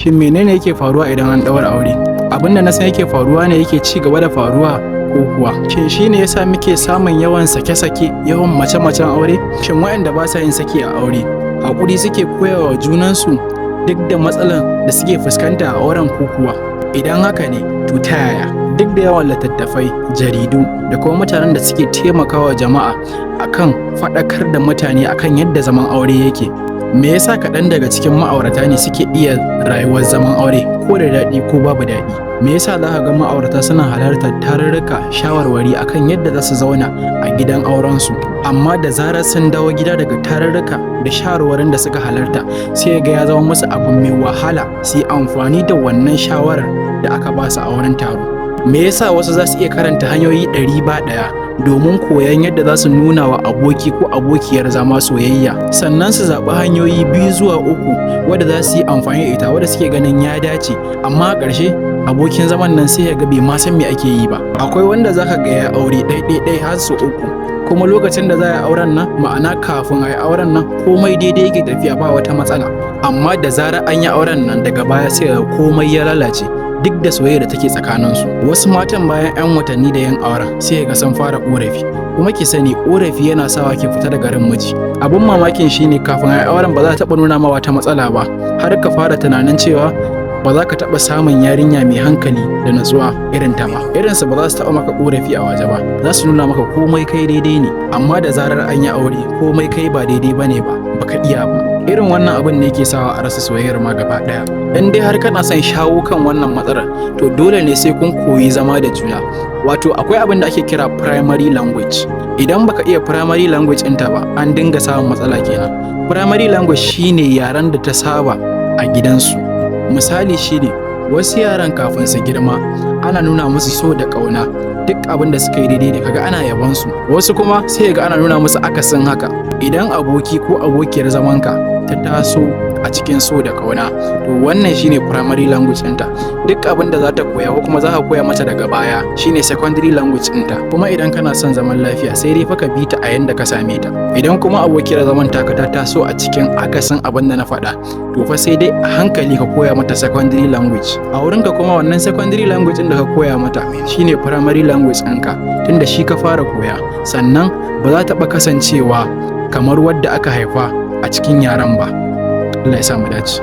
Shin menene yake faruwa idan an ɗaura aure? Abin da na san yake faruwa ne yake ci gaba da faruwa ko kuwa? Shin shi ne yasa muke samun yawan sake-sake, yawan mace-macen aure? Shin waɗanda ba sa yin saki a aure, haƙuri suke koyawa junansu duk da matsalar da suke fuskanta a auren ko kuwa? Idan haka ne, to ta yaya? Duk da yawan littattafai, jaridu da kuma mutanen da suke taimakawa jama'a akan faɗakar da mutane akan yadda zaman aure yake, me yasa kaɗan daga cikin ma'aurata ne suke iya rayuwar zaman aure ko da daɗi ko babu daɗi? Me yasa za ka ga ma'aurata suna halartar tarurruka, shawarwari akan yadda za su zauna a gidan aurensu, amma da zarar sun dawo gida daga tarurruka da shawarwarin da suka halarta sai ga ya zama musu abu mai wahala su yi amfani da wannan shawarar da aka ba su a wurin taro? Me yasa wasu za su iya karanta hanyoyi 100 ba ɗaya domin koyon yadda za su nuna wa aboki ko abokiyar zama soyayya, sannan su zaɓi hanyoyi 2 zuwa 3 wadda za su yi amfani da ita wadda suke ganin ya dace, amma a ƙarshe abokin zaman nan sai ya ga bai ma san me ake yi ba? Akwai wanda za ka ga ya aure ɗai har su 3, kuma lokacin da za a yi auren nan, ma'ana kafin a yi auren nan, komai daidai yake tafiya ba wata matsala, amma da zarar an yi auren nan daga baya sai komai ya lalace duk da soyayya da take tsakaninsu. Wasu matan bayan 'yan watanni da yin auren sai ga sun fara ƙorafi, kuma ki sani ƙorafi yana sawa ki fita da garin miji. Abin mamakin shine kafin a yi auren ba za ta taɓa nuna ma wata matsala ba, har ka fara tunanin cewa ba za ka taɓa samun yarinya mai hankali da natsuwa irin ta ba. Irinsu ba za su taɓa maka ƙorafi a waje ba, za su nuna maka komai kai daidai ne, amma da zarar an yi aure komai kai ba daidai ba ne ba, baka iya ba. Irin wannan abin ne yake sawa a rasa soyayyar ma gaba ɗaya. In dai har kana son shawo kan wannan matsalar, to dole ne sai kun koyi zama da juna. Wato akwai abin da ake kira primary language. Idan baka iya primary language ɗinta ba, an dinga samun matsala kenan. Primary language shine yaren da ta saba a gidansu. Misali shine, wasu yaran kafin su girma ana nuna musu so da ƙauna, duk abin da suka yi daidai da kaga ana yabonsu. Wasu kuma sai ga ana nuna musu akasin haka. Idan aboki ko abokiyar zamanka ta taso a cikin so da ƙauna, to wannan shine primary language ɗinta. Duk abin da za ta koya ko kuma za ka koya mata daga baya shine secondary language ɗinta. Kuma idan kana son zaman lafiya sai dai fa ka bi ta a yanda ka same ta. Idan kuma abokiyar zaman taka ta taso a cikin akasin abin da na faɗa, to fa sai dai a hankali ka koya mata secondary language. A wurinka kuma wannan secondary language ɗin da ka koya mata shine primary language ɗinka, tunda shi ka fara koya. Sannan ba za ta taɓa kasancewa kamar wadda aka haifa a cikin yaren ba. Allah ya sa mu dace.